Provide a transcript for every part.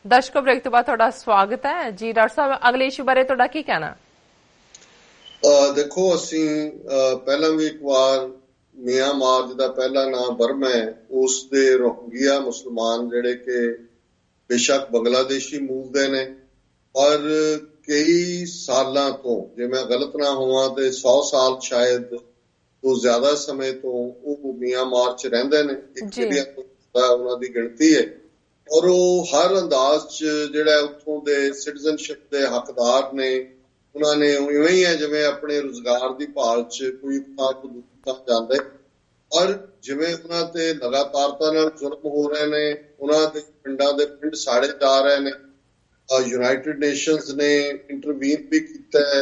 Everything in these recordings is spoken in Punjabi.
ਦਰਸ਼ਕੋ ਬ੍ਰੇਕ ਤੋਂ ਬਾਅਦ ਤੁਹਾਡਾ ਸਵਾਗਤ ਹੈ ਜੀ। ਡਾਕਟਰ ਸਾਹਿਬ, ਅਗਲੇ ਇਸ਼ੂ ਬਾਰੇ ਤੁਹਾਡਾ ਕੀ ਕਹਿਣਾ? ਦੇਖੋ, ਅਸੀਂ ਪਹਿਲਾਂ ਵੀ ਇੱਕ ਵਾਰ ਮਿਆਂਮਾਰ ਜਿਹਦਾ ਪਹਿਲਾ ਨਾਮ ਬਰਮਾ ਹੈ, ਉਸ ਦੇ ਰੋਹਿੰਗਿਆ ਮੁਸਲਮਾਨ ਜਿਹੜੇ ਕਿ ਬੇਸ਼ੱਕ ਬੰਗਲਾਦੇਸ਼ੀ ਮੂਲ ਦੇ ਨੇ ਔਰ ਕਈ ਸਾਲਾਂ ਤੋਂ, ਜੇ ਮੈਂ ਗਲਤ ਨਾ ਹੋਵਾਂ ਤੇ 100 ਸਾਲ ਸ਼ਾਇਦ ਤੋਂ ਜ਼ਿਆਦਾ ਸਮੇਂ ਤੋਂ ਉਹ ਮਿਆਂਮਾਰ 'ਚ ਰਹਿੰਦੇ ਨੇ। ਉਹਨਾਂ ਦੀ ਗਿਣਤੀ ਹੈ ਔਰ ਉਹ ਹਰ ਅੰਦਾਜ਼ 'ਚ ਜਿਹੜਾ ਉੱਥੋਂ ਦੇ ਸਿਟੀਜ਼ਨਸ਼ਿਪ ਦੇ ਹੱਕਦਾਰ ਨੇ। ਉਹਨਾਂ ਨੇ ਇਵੇਂ ਹੀ ਹੈ ਜਿਵੇਂ ਆਪਣੇ ਰੁਜ਼ਗਾਰ ਦੀ ਭਾਲ 'ਚ ਕੋਈ ਥਾਂ ਤੋਂ ਦੂਜੀ ਥਾਂ ਜਾਂਦੇ, ਔਰ ਜਿਵੇਂ ਉਹਨਾਂ ਤੇ ਲਗਾਤਾਰਤਾ ਨਾਲ ਜ਼ੁਲਮ ਹੋ ਰਹੇ ਨੇ, ਉਹਨਾਂ ਦੇ ਪਿੰਡਾਂ ਦੇ ਪਿੰਡ ਸਾੜੇ ਜਾ ਰਹੇ ਨੇ। ਯੂਨਾਈਟਿਡ ਨੇਸ਼ਨਸ ਨੇ ਇੰਟਰਵੀਨ ਵੀ ਕੀਤਾ ਹੈ,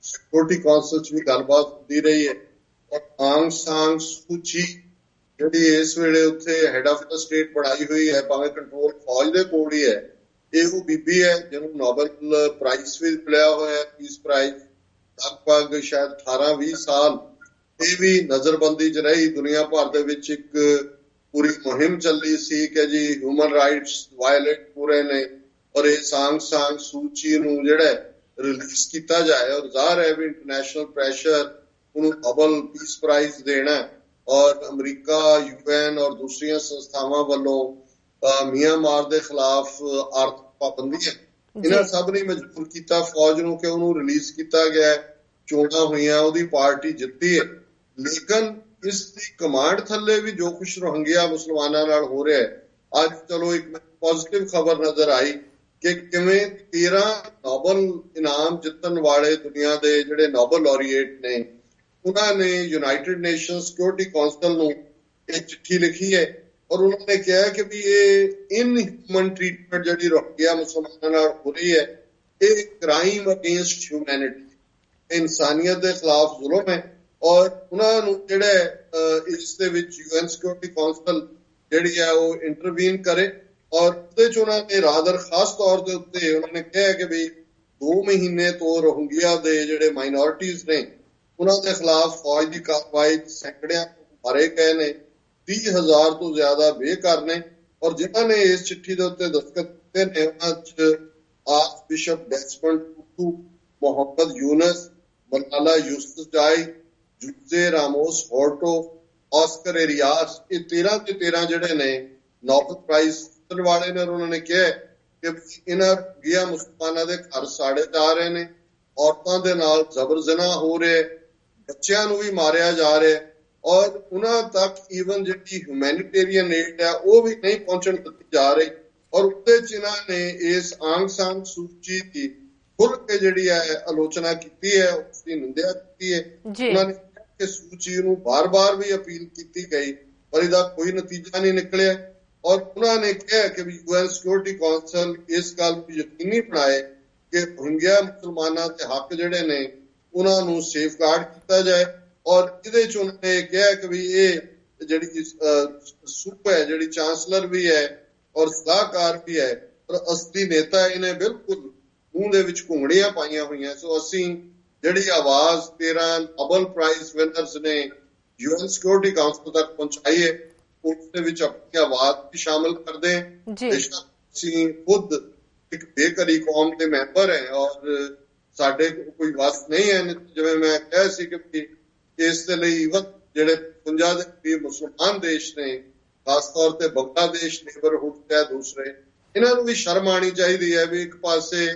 ਸਿਕਿਉਰਿਟੀ ਕੌਂਸਲ 'ਚ ਵੀ ਗੱਲਬਾਤ ਹੁੰਦੀ ਰਹੀ ਹੈ। ਔਰ ਆਂਗ ਸਾਂਗ ਸੂਚੀ ਜਿਹੜੀ ਇਸ ਵੇਲੇ ਉੱਥੇ ਹੈਡ ਆਫ ਦ ਸਟੇਟ ਬਣਾਈ ਹੋਈ ਹੈ, ਭਾਵੇਂ ਕੰਟਰੋਲ ਫੌਜ ਦੇ ਕੋਲ ਹੀ ਹੈ, ਇਹ ਉਹ ਬੀਬੀ ਹੈ ਜਿਹਨੂੰ ਨੋਬਲ ਪ੍ਰਾਈਜ਼ ਵੀ ਮਿਲਿਆ ਹੋਇਆ, ਪੀਸ ਪ੍ਰਾਈਜ਼। ਲਗਭਗ ਸ਼ਾਇਦ 18-20 ਸਾਲ ਇਹ ਵੀ ਨਜ਼ਰਬੰਦੀ 'ਚ ਰਹੀ। ਦੁਨੀਆ ਭਰ ਦੇ ਵਿੱਚ ਇੱਕ ਪੂਰੀ ਮੁਹਿੰਮ ਚੱਲੀ ਸੀ ਕਿ ਜੀ ਹਿਊਮਨ ਰਾਈਟਸ ਵਾਇਲੇਟ ਹੋ ਰਹੇ ਨੇ ਔਰ ਇਹ ਆਂਗ ਸਾਂਗ ਸੂਚੀ ਨੂੰ ਜਿਹੜਾ ਰਿਲੀਜ਼ ਕੀਤਾ ਜਾਏ। ਔਰ ਜ਼ਾਹਰ ਹੈ ਵੀ ਇੰਟਰਨੈਸ਼ਨਲ ਪ੍ਰੈਸ਼ਰ ਉਹਨੂੰ ਨੋਬਲ ਪੀਸ ਪ੍ਰਾਈਜ਼ ਦੇਣਾ ਔਰ ਅਮਰੀਕਾ, UN ਔਰ ਦੂਸਰੀਆਂ ਸੰਸਥਾਵਾਂ ਵੱਲੋਂ ਮਿਆਂਮਾਰ ਦੇ ਖਿਲਾਫ ਆਰਥਿਕ ਪਾਬੰਦੀਆਂ, ਇਹਨਾਂ ਸਭ ਨੇ ਮਜਬੂਰ ਕੀਤਾ ਫੌਜ ਨੂੰ ਕਿ ਉਹਨੂੰ ਰਿਲੀਜ਼ ਕੀਤਾ ਗਿਆ। ਚੋਣਾਂ ਹੋਈਆਂ, ਉਹਦੀ ਪਾਰਟੀ ਜਿੱਤੀ ਹੈ, ਲੇਕਿਨ ਇਸ ਦੀ ਕਮਾਂਡ ਥੱਲੇ ਵੀ ਜੋ ਕੁਛ ਰੋਹਿੰਗਿਆ ਮੁਸਲਮਾਨਾਂ ਨਾਲ ਹੋ ਰਿਹਾ ਹੈ। ਅੱਜ ਚਲੋ ਇੱਕ ਪੋਜ਼ਿਟਿਵ ਖਬਰ ਨਜ਼ਰ ਆਈ ਕਿ ਕਿਵੇਂ 13 ਨੋਬਲ ਇਨਾਮ ਜਿੱਤਣ ਵਾਲੇ ਦੁਨੀਆ ਦੇ ਜਿਹੜੇ ਨੋਬਲ ਲੌਰੀਏਟ ਨੇ, ਉਹਨਾਂ ਨੇ ਯੂਨਾਈਟਿਡ ਨੇਸ਼ਨ ਸਿਕਿਉਰਿਟੀ ਕੌਂਸਲ ਨੂੰ ਇਹ ਚਿੱਠੀ ਲਿਖੀ ਹੈ ਔਰ ਉਹਨਾਂ ਨੇ ਕਿਹਾ ਕਿ ਵੀ ਇਹ ਇਨਹਿਊਮਨ ਟ੍ਰੀਟਮੈਂਟ ਜਿਹੜੀ ਰੋਹਿੰਗਿਆ ਮੁਸਲਮਾਨਾਂ ਨਾਲ ਹੋ ਰਹੀ ਹੈ, ਇਹ ਕ੍ਰਾਈਮ ਅਗੇਂਸਟ ਹਿਊਮੈਨਿਟੀ, ਇਨਸਾਨੀਅਤ ਦੇ ਖਿਲਾਫ ਜ਼ੁਲਮ ਹੈ। ਔਰ ਉਹਨਾਂ ਨੂੰ ਜਿਹੜਾ ਇਸ ਦੇ ਵਿੱਚ UN ਸਿਕਿਉਰਿਟੀ ਕੌਂਸਲ ਜਿਹੜੀ ਹੈ ਉਹ ਇੰਟਰਵੀਨ ਕਰੇ। ਔਰ ਉਹਦੇ 'ਚ ਉਹਨਾਂ ਨੇ ਰਾਦਰ ਖਾਸ ਤੌਰ ਦੇ ਉੱਤੇ ਉਹਨਾਂ ਨੇ ਕਿਹਾ ਕਿ ਵੀ 2 ਮਹੀਨੇ ਤੋਂ ਰੋਹਿੰਗਿਆ ਦੇ ਜਿਹੜੇ ਮਾਈਨੋਰਿਟੀਜ਼ ਨੇ ਉਹਨਾਂ ਦੇ ਖਿਲਾਫ ਫੌਜ ਦੀ ਕਾਰਵਾਈ ਸੈਂਕੜਿਆਂ ਮਾਰੇ ਗਏ ਨੇ, 30,000 ਤੋਂ ਜ਼ਿਆਦਾ ਬੇਘਰ ਨੇ। ਔਰ ਜਿਨ੍ਹਾਂ ਨੇ ਇਸ ਚਿੱਠੀ ਦੇ ਉੱਤੇ ਦਸਤਖਤ ਕੀਤੇ ਨੇ ਉਹਨਾਂ 'ਚ archbishop Desmond Tutu, Muhammad Yunus, Malala Yousafzai, Jose Ramos Horta, Oscar Arias, ਇਹ 13 ਦੇ 13 ਜਿਹੜੇ ਨੇ ਨੋਬਲ ਪ੍ਰਾਈਜ਼ ਜਿੱਤਣ ਵਾਲੇ ਨੇ। ਉਹਨਾਂ ਨੇ ਕਿਹਾ ਕਿ ਇਹਨਾਂ ਗਿਆ ਮੁਸਲਮਾਨਾਂ ਦੇ ਘਰ ਸਾੜੇ ਜਾ ਰਹੇ ਨੇ, ਔਰਤਾਂ ਦੇ ਨਾਲ ਜ਼ਬਰ ਜ਼ਨਾ ਹੋ ਰਿਹਾ, ਬੱਚਿਆਂ ਨੂੰ ਵੀ ਮਾਰਿਆ ਜਾ ਰਿਹਾ ਔਰ ਉਹਨਾਂ ਤੱਕ ਈਵਨ ਜਿਹੜੀ ਹਿਊਮੈਨਿਟੇਰੀਅਨ ਏਡ ਹੈ ਉਹ ਵੀ ਨਹੀਂ ਪਹੁੰਚਣ ਦਿੱਤੀ ਜਾ ਰਹੀ। ਔਰ ਉਹਦੇ 'ਚ ਇਹਨਾਂ ਨੇ ਇਸ ਆਂਗ ਸਾਂਗ ਸੂਚੀ ਦੀ ਖੁੱਲ੍ਹ ਕੇ ਜਿਹੜੀ ਹੈ ਆਲੋਚਨਾ ਕੀਤੀ ਹੈ, ਉਸਦੀ ਨਿੰਦਿਆ ਕੀਤੀ ਹੈ। ਉਹਨਾਂ ਨੇ ਕਿ ਸੂਚੀ ਨੂੰ ਬਾਰ-ਬਾਰ ਵੀ ਅਪੀਲ ਕੀਤੀ ਗਈ ਪਰ ਇਹਦਾ ਕੋਈ ਨਤੀਜਾ ਨਹੀਂ ਨਿਕਲਿਆ। ਔਰ ਉਹਨਾਂ ਨੇ ਕਿਹਾ ਕਿ ਵੀ UN ਸਿਕਿਉਰਿਟੀ ਕੌਂਸਲ ਇਸ ਗੱਲ ਨੂੰ ਯਕੀਨੀ ਬਣਾਏ ਕਿ ਰੋਹਿੰਗਿਆ ਮੁਸਲਮਾਨਾਂ ਦੇ ਹੱਕ ਜਿਹੜੇ ਨੇ ਉਹਨਾਂ ਨੂੰ ਸੇਫਗਾਰਡ ਕੀਤਾ ਜਾਏ। ਔਰ ਇਹਦੇ 'ਚ ਉਹਨਾਂ ਨੇ ਕਿਹਾ ਕਿ ਵੀ ਇਹ ਜਿਹੜੀ ਸੂਬਾ ਹੈ, ਜਿਹੜੀ ਚਾਂਸਲਰ ਵੀ ਹੈ ਔਰ ਸਲਾਹਕਾਰ ਵੀ ਹੈ ਪਰ ਅਸਲੀ ਨੇਤਾ, ਇਹਨੇ ਬਿਲਕੁਲ ਮੂੰਹ ਦੇ ਵਿੱਚ ਘੁੰਗੜੀਆਂ ਪਾਈਆਂ ਹੋਈਆਂ। ਸੋ ਅਸੀਂ ਜਿਹੜੀ ਆਵਾਜ਼ 13 ਨੋਬਲ ਪ੍ਰਾਈਜ਼ ਵਿਨਰਸ ਨੇ UN ਸਿਕਿਉਰਿਟੀ ਕਾਉਂਸਲ ਤੱਕ ਪਹੁੰਚਾਈ ਹੈ, ਉਸ ਦੇ ਵਿੱਚ ਆਪਣੀ ਆਵਾਜ਼ ਵੀ ਸ਼ਾਮਲ ਕਰਦੇ ਹਾਂ। ਅਸੀਂ ਖੁਦ ਇੱਕ ਬੇਘਰੀ ਕੌਮ ਦੇ ਮੈਂਬਰ ਹੈ ਔਰ ਸਾਡੇ ਕੋਈ ਵਸ ਨਹੀਂ ਹੈ। ਜਿਵੇਂ ਮੈਂ ਕਿਹਾ ਸੀ ਕਿ ਇਸ ਦੇ ਲਈ ਜਿਹੜੇ 50 ਦੇ ਕਰੀਬ ਮੁਸਲਮਾਨ ਦੇਸ਼ ਨੇ, ਖਾਸ ਤੌਰ ਤੇ ਬੰਗਲਾਦੇਸ਼ ਨੇਬਰਹੁੱਡ ਹੈ ਦੂਸਰੇ, ਇਹਨਾਂ ਨੂੰ ਵੀ ਸ਼ਰਮ ਆਉਣੀ ਚਾਹੀਦੀ ਹੈ ਵੀ ਇੱਕ ਪਾਸੇ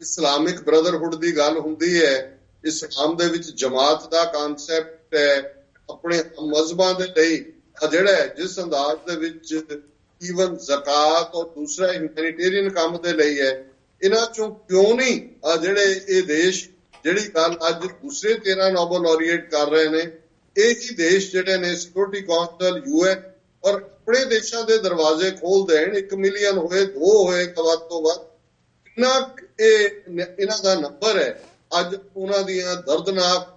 ਇਸਲਾਮਿਕ ਬ੍ਰਦਰਹੁੱਡ ਦੀ ਗੱਲ ਹੁੰਦੀ ਹੈ, ਇਸਲਾਮ ਦੇ ਵਿੱਚ ਜਮਾਤ ਦਾ ਕਨਸੈਪਟ ਹੈ, ਆਪਣੇ ਮਜ਼ਹਬਾਂ ਦੇ ਲਈ ਜਿਹੜਾ ਜਿਸ ਅੰਦਾਜ਼ ਦੇ ਵਿੱਚ ਈਵਨ ਜ਼ਕਾਤ ਔਰ ਦੂਸਰਾ ਹਿਊਮੈਨਿਟੇਰੀਅਨ ਕੰਮ ਦੇ ਲਈ ਹੈ, ਇਹਨਾਂ ਚੋਂ ਕਿਉਂ ਨਹੀਂ ਜਿਹੜੇ ਇਹ ਦੇਸ਼ ਜਿਹੜੀ ਗੱਲ ਅੱਜ ਦੂਸਰੇ 13 ਨੋਬਲ ਲੌਰੀਏਟ ਕਰ ਰਹੇ ਨੇ, ਇਹ ਹੀ ਦੇਸ਼ ਜਿਹੜੇ ਨੇ ਸਿਕਿਉਰਿਟੀ ਕੌਂਸਲ UN ਔਰ ਆਪਣੇ ਦੇਸ਼ਾਂ ਦੇ ਦਰਵਾਜ਼ੇ ਖੋਲ ਦੇਣ। 1 ਮਿਲੀਅਨ ਹੋਏ, 2 ਹੋਏ, ਵੱਧ ਤੋਂ ਵੱਧ ਕਿੰਨਾ ਇਹਨਾਂ ਦਾ ਨੰਬਰ ਹੈ। ਅੱਜ ਉਹਨਾਂ ਦੀਆਂ ਦਰਦਨਾਕ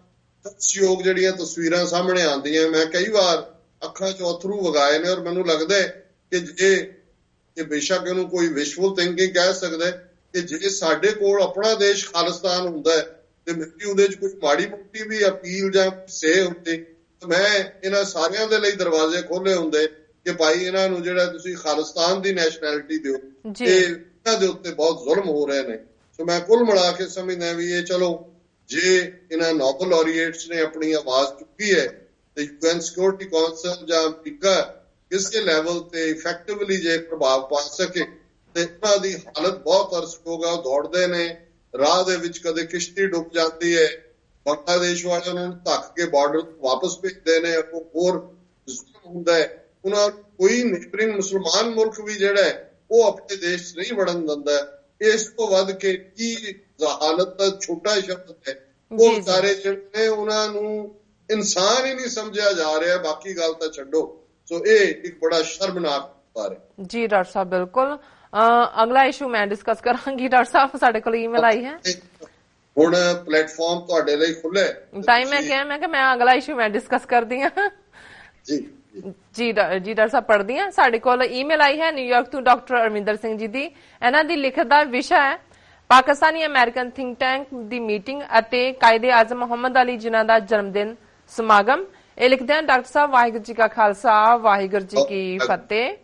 ਤਰਸਯੋਗ ਜਿਹੜੀਆਂ ਤਸਵੀਰਾਂ ਸਾਹਮਣੇ ਆਉਂਦੀਆਂ, ਮੈਂ ਕਈ ਵਾਰ ਅੱਖਾਂ 'ਚ ਅਥਰੂ ਵਗਾਏ ਨੇ ਔਰ ਮੈਨੂੰ ਲੱਗਦਾ ਕਿ ਜੇ ਬੇਸ਼ੱਕ ਇਹਨੂੰ ਕੋਈ ਵਿਸ਼ਵਲ ਥਿੰਕਿੰਗ ਕਹਿ ਸਕਦਾ ਕਿ ਜੇ ਸਾਡੇ ਕੋਲ ਆਪਣਾ ਦੇਸ਼ ਖਾਲਿਸਤਾਨ ਹੁੰਦਾ ਹੈ ਤੇ ਮੇਰੀ ਉਹਦੇ 'ਚ ਕੁਝ ਮਾੜੀ ਮੋਟੀ ਵੀ ਅਪੀਲ ਜਾਂ ਸੇ ਹੁੰਦੇ ਤਾਂ ਮੈਂ ਇਹਨਾਂ ਸਾਰਿਆਂ ਦੇ ਲਈ ਦਰਵਾਜ਼ੇ ਖੋਲੇ ਹੁੰਦੇ ਕਿ ਭਾਈ ਇਹਨਾਂ ਨੂੰ ਜਿਹੜਾ ਤੁਸੀਂ ਖਾਲਿਸਤਾਨ ਦੀ ਨੈਸ਼ਨੈਲਿਟੀ ਦਿਓ। ਇਹ ਇਹਨਾਂ ਦੇ ਉੱਤੇ ਬਹੁਤ ਜ਼ੁਲਮ ਹੋ ਰਹੇ ਨੇ। ਸੋ ਮੈਂ ਕੁੱਲ ਮਿਲਾ ਕੇ ਸਮਝਦਾ ਵੀ ਇਹ ਚਲੋ ਜੇ ਇਹਨਾਂ ਨੋਬਲ ਲੌਰੀਏਟਸ ਨੇ ਆਪਣੀ ਆਵਾਜ਼ ਚੁੱਕੀ ਹੈ ਤੇ UN ਸਿਕਿਉਰਿਟੀ ਕੌਂਸਲ ਜਾਂ ਅਮਰੀਕਾ ਕਿਸੇ ਲੈਵਲ ਤੇ ਇਫੈਕਟਿਵਲੀ ਜੇ ਪ੍ਰਭਾਵ ਪਾ ਸਕੇ ਤੇ ਉਹਨਾਂ ਦੀ ਹਾਲਤ ਬਹੁਤ ਅਰਸ ਹੋਗਾ। ਉਹ ਦੌੜਦੇ ਨੇ, ਰਾਹ ਦੇ ਵਿੱਚ ਕਦੇ ਕਿਸ਼ਤੀ ਡੁੱਬ ਜਾਂਦੀ ਹੈ, ਬੰਗਲਾਦੇਸ਼ ਵਾਲਿਆਂ ਨੂੰ ਧੱਕ ਕੇ ਬਾਰਡਰ ਵਾਪਸ ਭੇਜਦੇ ਨੇ, ਅੱਗੋਂ ਹੋਰ ਹੁੰਦਾ ਹੈ। ਉਹਨਾਂ ਕੋਈ ਨੇਬਰਿੰਗ ਮੁਸਲਮਾਨ ਮੁਲਕ ਵੀ ਜਿਹੜਾ ਹੈ ਉਹ ਆਪਣੇ ਦੇਸ਼ 'ਚ ਨਹੀਂ ਵੜਨ ਦਿੰਦਾ। ਇਸ ਤੋਂ ਵੱਧ ਕੇ ਕੀ ਹਾਲਤ ਦਾ ਛੋਟਾ ਸ਼ਬਦ ਹੈ। ਉਹ ਸਾਰੇ ਜਿਹੜੇ ਉਹਨਾਂ ਨੂੰ ਇਨਸਾਨ ਹੀ ਨਹੀਂ ਸਮਝਿਆ ਜਾ ਰਿਹਾ, ਬਾਕੀ ਗੱਲ ਤਾਂ ਛੱਡੋ। ਸੋ ਇਹ ਇੱਕ ਬੜਾ ਸ਼ਰਮਨਾਕ ਬਾਤ ਹੈ। ਜੀ ਡਾਕਟਰ ਸਾਹਿਬ, ਬਿਲਕੁਲ। ਅਗਲਾ ਇਸ਼ੂ ਮੈਂ ਡਿਸਕਸ ਕਰਾਂਗੀ। ਡਾਕਟਰ ਸਾਹਿਬ ਸਾਡੇ ਕੋਲ ਈਮੇਲ ਆਈ ਹੈ, ਹੁਣ ਪਲੇਟਫਾਰਮ ਤੁਹਾਡੇ ਲਈ ਖੁੱਲ੍ਹਾ ਹੈ। ਤਾਂ ਮੈਂ ਕਿਹਾ ਮੈਂ ਅਗਲਾ ਇਸ਼ੂ ਮੈਂ ਡਿਸਕਸ ਕਰਦੀ ਹਾਂ। ਜੀ ਡਾਕਟਰ ਸਾਹਿਬ ਪੜ੍ਹਦੀ ਹਾਂ। ਸਾਡੇ ਕੋਲ ਈਮੇਲ ਆਈ ਹੈ ਨਿਊਯਾਰਕ ਤੋਂ ਡਾਕਟਰ ਅਰਮਿੰਦਰ ਸਿੰਘ ਜੀ ਦੀ। ਇਹਨਾਂ ਦੀ ਲਿਖਤ ਦਾ ਵਿਸ਼ਾ ਹੈ ਪਾਕਿਸਤਾਨੀ ਅਮਰੀਕਨ ਥਿੰਕ ਟੈਂਕ ਦੀ ਮੀਟਿੰਗ ਅਤੇ ਕਾਇਦੇ ਆਜ਼ਮ ਮੁਹੰਮਦ ਅਲੀ ਜਿਨ੍ਹਾਂ ਦਾ ਜਨਮ ਦਿਨ ਸਮਾਗਮ। ਇਹ ਲਿਖਦੇ ਹਨ ਡਾਕਟਰ ਸਾਹਿਬ ਵਾਹਿਗੁਰੂ ਜੀ ਕਾ ਖਾਲਸਾ ਵਾਹਿਗੁਰੂ ਜੀ ਕੀ ਫਤਿਹ।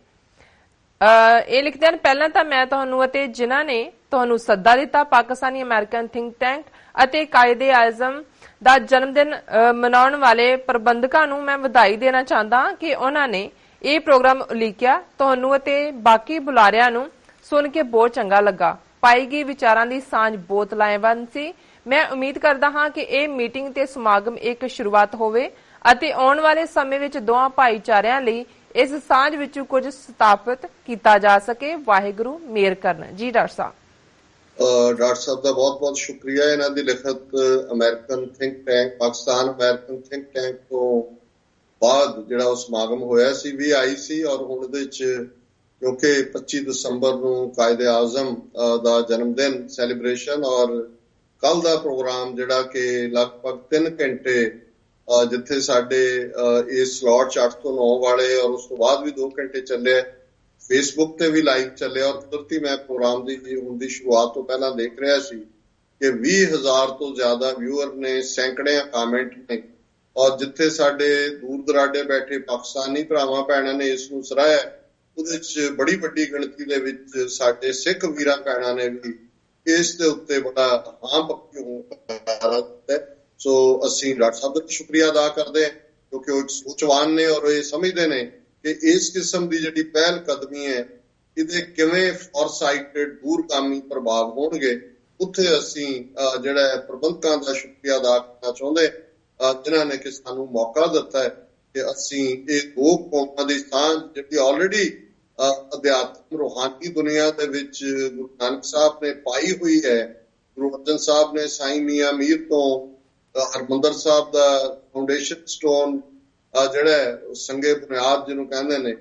ਇਹ ਲਿਖਦੇ ਹਨ ਪਹਿਲਾਂ ਤਾਂ ਮੈਂ ਤੁਹਾਨੂੰ ਅਤੇ ਜਿਨ੍ਹਾਂ ਨੇ ਤੁਹਾਨੂੰ ਸੱਦਾ ਦਿੱਤਾ ਪਾਕਿਸਤਾਨੀ ਅਮਰੀਕਨ ਥਿੰਕ ਟੈਂਕ ਅਤੇ ਕਾਇਦੇ ਆਜ਼ਮ ਦਾ ਜਨਮ ਦਿਨ ਮਨਾਉਣ ਵਾਲੇ ਪ੍ਰਬੰਧਕਾਂ ਨੂੰ ਮੈਂ ਵਧਾਈ ਦੇਣਾ ਚਾਹੁੰਦਾ ਕਿ ਉਹਨਾਂ ਨੇ ਇਹ ਪ੍ਰੋਗਰਾਮ ਉਲੀਕਿਆ। ਤੁਹਾਨੂੰ ਅਤੇ ਬਾਕੀ ਬੁਲਾਰਿਆਂ ਨੂੰ ਸੁਣ ਕੇ ਬਹੁਤ ਚੰਗਾ ਲੱਗਾ। ਪਾਈ ਗਈ ਵਿਚਾਰਾਂ ਦੀ ਸਾਂਝ ਬਹੁਤ ਲਾਹੇਵੰਦ ਸੀ। ਮੈਂ ਉਮੀਦ ਕਰਦਾ ਹਾਂ ਕਿ ਇਹ ਮੀਟਿੰਗ ਤੇ ਸਮਾਗਮ ਇੱਕ ਸ਼ੁਰੂਆਤ ਹੋਵੇ ਅਤੇ ਆਉਣ ਵਾਲੇ ਸਮੇਂ ਵਿੱਚ ਦੋਹਾਂ ਭਾਈਚਾਰਿਆਂ ਲਈ ਇਸ ਸਾਂਝ ਵਿੱਚ ਕੁਝ ਸਥਾਪਿਤ ਕੀਤਾ ਜਾ ਸਕੇ। ਵਾਹਿਗੁਰੂ ਮਿਹਰ ਕਰਨ। ਜੀ ਡਾਕਟਰ ਸਾਹਿਬ। ਡਾਕਟਰ ਸਾਹਿਬ ਦਾ ਬਹੁਤ ਬਹੁਤ ਸ਼ੁਕਰੀਆ। ਇਹਨਾਂ ਦੀ ਲਿਖਤ American think tank, Pakistan American think tank ਤੋਂ ਬਾਅਦ ਜਿਹੜਾ ਉਹ ਸਮਾਗਮ ਹੋਇਆ ਸੀ ਵੀ ਆਈ ਸੀ, ਔਰ ਹੁਣ ਉਹਦੇ ਵਿੱਚ ਕਿਉਂਕਿ 25 ਦਸੰਬਰ ਨੂੰ ਕਾਇਦੇ ਆਜ਼ਮ ਦਾ ਜਨਮ ਦਿਨ ਸੈਲੀਬ੍ਰੇਸ਼ਨ ਔਰ ਕੱਲ ਦਾ ਪ੍ਰੋਗਰਾਮ ਜਿਹੜਾ ਕਿ ਲਗਭਗ 3 ਘੰਟੇ ਜਿੱਥੇ ਸਾਡੇ ਇਸ ਸਲੋਟ 'ਚ 8 ਤੋਂ 9 ਵਾਲੇ ਔਰ ਉਸ ਤੋਂ ਬਾਅਦ ਵੀ 2 ਘੰਟੇ ਚੱਲੇ, ਫੇਸਬੁੱਕ ਤੇ ਵੀ ਲਾਈਵ ਚੱਲਿਆ। ਔਰ ਕੁਦਰਤੀ ਮੈਂ ਪ੍ਰੋਗਰਾਮ ਦੀ ਹੁਣ ਦੀ ਸ਼ੁਰੂਆਤ ਤੋਂ ਪਹਿਲਾਂ ਦੇਖ ਰਿਹਾ ਸੀ ਕਿ 20,000 ਤੋਂ ਜ਼ਿਆਦਾ ਵਿਊਅਰ ਨੇ, ਸੈਂਕੜਿਆਂ ਕਾਮੈਂਟ ਨੇ, ਔਰ ਜਿੱਥੇ ਸਾਡੇ ਦੂਰ ਦਰਾਡੇ ਬੈਠੇ ਪਾਕਿਸਤਾਨੀ ਭਰਾਵਾਂ ਭੈਣਾਂ ਨੇ ਇਸ ਨੂੰ ਸਰਾਹਿਆ, ਉਹਦੇ 'ਚ ਬੜੀ ਵੱਡੀ ਗਿਣਤੀ ਦੇ ਵਿੱਚ ਸਾਡੇ ਸਿੱਖ ਵੀਰਾਂ ਭੈਣਾਂ ਨੇ ਵੀ ਇਸ ਦੇ ਉੱਤੇ ਬੜਾ ਹਾਂ ਪੱਕੀ ਹੈ। ਸੋ ਅਸੀਂ ਡਾਕਟਰ ਸਾਹਿਬ ਦਾ ਸ਼ੁਕਰੀਆ ਅਦਾ ਕਰਦੇ ਹਾਂ ਕਿਉਂਕਿ ਉਹ ਸੋਚਵਾਨ ਨੇ ਔਰ ਇਹ ਸਮਝਦੇ ਨੇ ਕਿ ਇਸ ਕਿਸਮ ਦੀ ਜਿਹੜੀ ਪਹਿਲ ਕਦਮੀ ਹੈ ਇਹਦੇ ਕਿਵੇਂ ਫੋਰਸਾਈਟਡ ਦੂਰਗਾਮੀ ਪ੍ਰਭਾਵ ਹੋਣਗੇ। ਉੱਥੇ ਅਸੀਂ ਜਿਹੜਾ ਪ੍ਰਬੰਧਕਾਂ ਦਾ ਸ਼ੁਕਰੀਆ ਅਦਾ ਕਰਨਾ ਚਾਹੁੰਦੇ ਜਿਨ੍ਹਾਂ ਨੇ ਕਿ ਸਾਨੂੰ ਮੌਕਾ ਦਿੱਤਾ ਹੈ ਕਿ ਅਸੀਂ ਇਹ ਦੋ ਕੌਮਾਂ ਦੀ ਸਾਂਝ ਜਿਹੜੀ ਆਲਰੇਡੀ ਅਧਿਆਤਮ ਰੂਹਾਨੀ ਦੁਨੀਆ ਦੇ ਵਿੱਚ ਗੁਰੂ ਨਾਨਕ ਸਾਹਿਬ ਨੇ ਪਾਈ ਹੋਈ ਹੈ। ਗੁਰੂ ਅਰਜਨ ਸਾਹਿਬ ਨੇ ਸਾਈਂ ਮੀਆਂ ਮੀਰ ਤੋਂ ਹਰਮੰਦਰ ਸਾਹਿਬ ਦਾ ਫਾਊਂਡੇਸ਼ਨ ਸਟੋਨ ਜਿਹੜਾ ਸੰਗੇ ਬੁਨਿਆਦ ਜਿਹਨੂੰ ਕਹਿੰਦੇ ਨੇ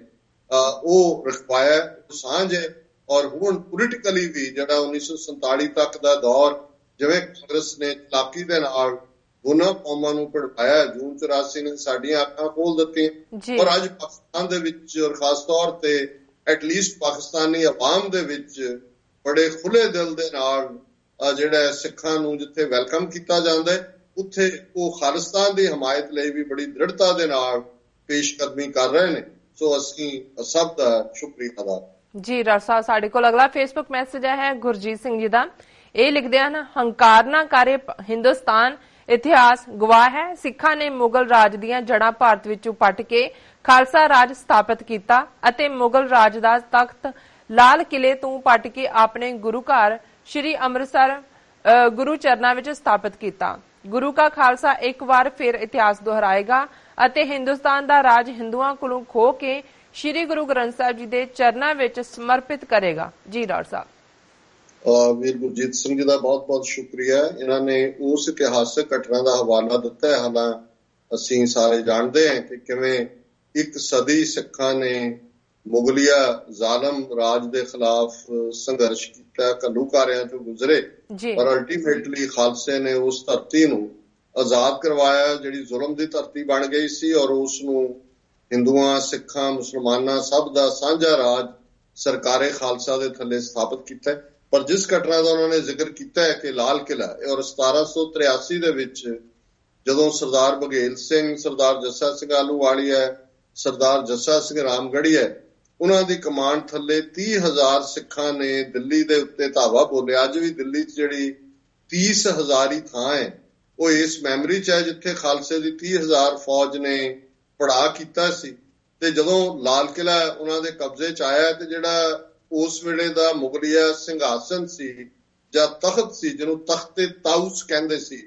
ਉਹ ਰਖਵਾਇਆ ਸਾਂਝ ਹੈ। ਔਰ ਹੁਣ ਪੋਲੀਟੀਕਲੀ ਵੀ ਜਿਹੜਾ 1947 ਤੱਕ ਦਾ ਦੌਰ ਜਿਵੇਂ ਕਾਂਗਰਸ ਨੇ ਚਲਾਕੀ ਦੇ ਨਾਲ ਦੋਨਾਂ ਕੌਮਾਂ ਨੂੰ ਭਿੜਕਾਇਆ, ਜੂਨ 84 ਨੇ ਸਾਡੀਆਂ ਅੱਖਾਂ ਖੋਲ ਦਿੱਤੀਆਂ। ਔਰ ਅੱਜ ਪਾਕਿਸਤਾਨ ਦੇ ਵਿੱਚ ਔਰ ਖਾਸ ਤੌਰ ਤੇ ਐਟਲੀਸਟ ਪਾਕਿਸਤਾਨੀ ਆਵਾਮ ਦੇ ਵਿੱਚ ਬੜੇ ਖੁੱਲੇ ਦਿਲ ਦੇ ਨਾਲ ਜਿਹੜਾ ਸਿੱਖਾਂ ਨੂੰ ਜਿੱਥੇ ਵੈਲਕਮ ਕੀਤਾ ਜਾਂਦਾ ਹੈ ਉੱਥੇ ਉਹ ਖਾਲਿਸਤਾਨ ਦੀ ਹਮਾਇਤ ਲਈ ਵੀ ਬੜੀ ਦ੍ਰਿੜਤਾ ਦੇ ਨਾਲ ਪੇਸ਼ਕਦਮੀ ਕਰ ਰਹੇ ਨੇ। ਸੋ ਅਸੀਂ ਸਭ ਦਾ ਸ਼ੁਕਰੀਆ ਅਦਾ। ਜੀ ਡਾਕਟਰ ਸਾਹਿਬ, ਸਾਡੇ ਕੋਲ ਅਗਲਾ ਫੇਸਬੁੱਕ ਮੈਸੇਜ ਹੈ ਗੁਰਜੀਤ ਸਿੰਘ ਜੀ ਦਾ। ਇਹ ਲਿਖਦੇ ਹਨ ਹੰਕਾਰ ਨਾ ਕਰੇ ਹਿੰਦੁਸਤਾਨ, ਇਤਿਹਾਸ ਗਵਾਹ ਹੈ ਸਿੱਖਾਂ ਨੇ ਮੁਗਲ ਰਾਜ ਦੀਆਂ ਜੜ੍ਹਾਂ ਭਾਰਤ ਵਿੱਚੋਂ ਪੱਟ ਕੇ ਖਾਲਸਾ ਰਾਜ ਸਥਾਪਿਤ ਕੀਤਾ ਅਤੇ ਮੁਗਲ ਰਾਜ ਦਾ ਤਖਤ ਲਾਲ ਕਿਲੇ ਤੋਂ ਪੱਟ ਕੇ ਆਪਣੇ ਗੁਰੂ ਘਰ ਸ਼੍ਰੀ ਅੰਮ੍ਰਿਤਸਰ ਗੁਰੂ ਚਰਨਾਂ ਵਿੱਚ ਸਥਾਪਿਤ ਕੀਤਾ। ਗੁਰੂ ਕਾ ਖਾਲਸਾ ਇੱਕ ਵਾਰ ਫਿਰ ਇਤਿਹਾਸ ਦੁਹਰਾਏਗਾ ਅਤੇ ਹਿੰਦੁਸਤਾਨ ਦਾ ਰਾਜ ਹਿੰਦੂਆਂ ਕੋਲੋਂ ਖੋਹ ਕੇ ਸ਼੍ਰੀ ਗੁਰੂ ਗ੍ਰੰਥ ਸਾਹਿਬ ਜੀ ਦੇ ਚਰਨਾਂ ਵਿੱਚ ਸਮਰਪਿਤ ਕਰੇਗਾ। ਜੀ ਡਾਕਟਰ ਸਾਹਿਬ। ਵੀਰ ਗੁਰਜੀਤ ਸਿੰਘ ਜੀ ਦਾ ਬਹੁਤ ਬਹੁਤ ਸ਼ੁਕਰੀਆ। ਇਹਨਾਂ ਨੇ ਉਸ ਇਤਿਹਾਸਕ ਘਟਨਾ ਦਾ ਹਵਾਲਾ ਦਿੱਤਾ ਹੈ। ਹਾਲਾਂ ਅਸੀਂ ਸਾਰੇ ਜਾਣਦੇ ਹਾਂ ਕਿ ਕਿਵੇਂ ਇੱਕ ਸਦੀ ਸਿੱਖਾਂ ਨੇ ਮੁਗਲਿਆ ਜ਼ਾਲਮ ਰਾਜ ਦੇ ਖਿਲਾਫ ਸੰਘਰਸ਼ ਕੀਤਾ, ਘੱਲੂਘਾਰਿਆਂ ਤੋਂ ਗੁਜ਼ਰੇ, ਪਰ ਅਲਟੀਮੇਟਲੀ ਖਾਲਸੇ ਨੇ ਉਸ ਧਰਤੀ ਨੂੰ ਆਜ਼ਾਦ ਕਰਵਾਇਆ ਜਿਹੜੀ ਜ਼ੁਲਮ ਦੀ ਧਰਤੀ ਬਣ ਗਈ ਸੀ, ਔਰ ਉਸ ਨੂੰ ਹਿੰਦੂਆਂ, ਸਿੱਖਾਂ, ਮੁਸਲਮਾਨਾਂ ਸਭ ਦਾ ਸਾਂਝਾ ਰਾਜ ਸਰਕਾਰੇ ਖਾਲਸਾ ਦੇ ਥੱਲੇ ਸਥਾਪਿਤ ਕੀਤਾ। ਪਰ ਜਿਸ ਘਟਨਾ ਦਾ ਉਹਨਾਂ ਨੇ ਜ਼ਿਕਰ ਕੀਤਾ ਹੈ ਕਿ ਲਾਲ ਕਿਲਾ, ਔਰ 1783 ਦੇ ਵਿੱਚ ਜਦੋਂ ਸਰਦਾਰ ਬਘੇਲ ਸਿੰਘ, ਸਰਦਾਰ ਜੱਸਾ ਸਿੰਘ ਆਹਲੂਵਾਲੀਆ, ਸਰਦਾਰ ਜੱਸਾ ਸਿੰਘ ਰਾਮਗੜੀਆ ਉਹਨਾਂ ਦੀ ਕਮਾਂਡ ਥੱਲੇ 30,000 ਸਿੱਖਾਂ ਨੇ ਦਿੱਲੀ ਦੇ ਉੱਤੇ ਧਾਵਾ ਬੋਲਿਆ। ਅੱਜ ਵੀ ਦਿੱਲੀ 'ਚ ਜਿਹੜੀ 30,000 ਹੀ ਥਾਂ ਹੈ ਉਹ ਇਸ ਮੈਮਰੀ 'ਚ ਹੈ ਜਿੱਥੇ ਖਾਲਸੇ ਦੀ 30,000 ਫੌਜ ਨੇ ਪੜਾਅ ਕੀਤਾ ਸੀ। ਤੇ ਜਦੋਂ ਲਾਲ ਕਿਲ੍ਹਾ ਉਹਨਾਂ ਦੇ ਕਬਜ਼ੇ 'ਚ ਆਇਆ ਤੇ ਜਿਹੜਾ ਉਸ ਵੇਲੇ ਦਾ ਮੁਗਲਿਆ ਸਿੰਘਾਸਨ ਸੀ ਜਾਂ ਤਖਤ ਸੀ, ਜਿਹਨੂੰ ਤਖਤੇ ਤਾਊਸ ਕਹਿੰਦੇ ਸੀ,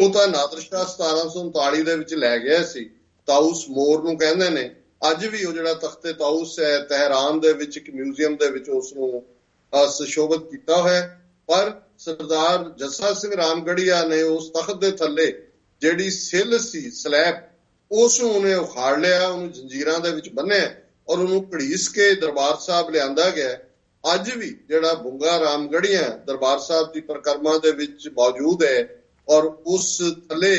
ਉਹ ਤਾਂ ਨਾਦਰ ਸ਼ਾਹ 1739 ਦੇ ਵਿੱਚ ਲੈ ਗਿਆ ਸੀ। ਤਾਊਸ ਮੋਰ ਨੂੰ ਕਹਿੰਦੇ ਨੇ। ਅੱਜ ਵੀ ਉਹ ਜਿਹੜਾ ਤਖਤੇ ਤਾਊਸ ਹੈ ਤਹਿਰਾਨ ਦੇ ਵਿੱਚ ਇੱਕ ਮਿਊਜ਼ੀਅਮ ਦੇ ਵਿੱਚ ਉਸ ਨੂੰ ਸੁਸ਼ੋਭਿਤ ਕੀਤਾ ਹੋਇਆ। ਪਰ ਸਰਦਾਰ ਜੱਸਾ ਸਿੰਘ ਰਾਮਗੜੀਆ ਨੇ ਉਸ ਤਖਤ ਦੇ ਥੱਲੇ ਜਿਹੜੀ ਸਿੱਲ ਸੀ, ਸਲੈਬ, ਉਸ ਨੂੰ ਉਹਨੇ ਉਖਾੜ ਲਿਆ, ਉਹਨੂੰ ਜੰਜੀਰਾਂ ਦੇ ਵਿੱਚ ਬੰਨਿਆ ਔਰ ਉਹਨੂੰ ਘੜੀਸ ਕੇ ਦਰਬਾਰ ਸਾਹਿਬ ਲਿਆਂਦਾ ਗਿਆ। ਅੱਜ ਵੀ ਜਿਹੜਾ ਬੁੰਗਾ ਰਾਮਗੜੀਆ ਦਰਬਾਰ ਸਾਹਿਬ ਦੀ ਪਰਿਕਰਮਾ ਦੇ ਵਿੱਚ ਮੌਜੂਦ ਹੈ ਔਰ ਉਸ ਥੱਲੇ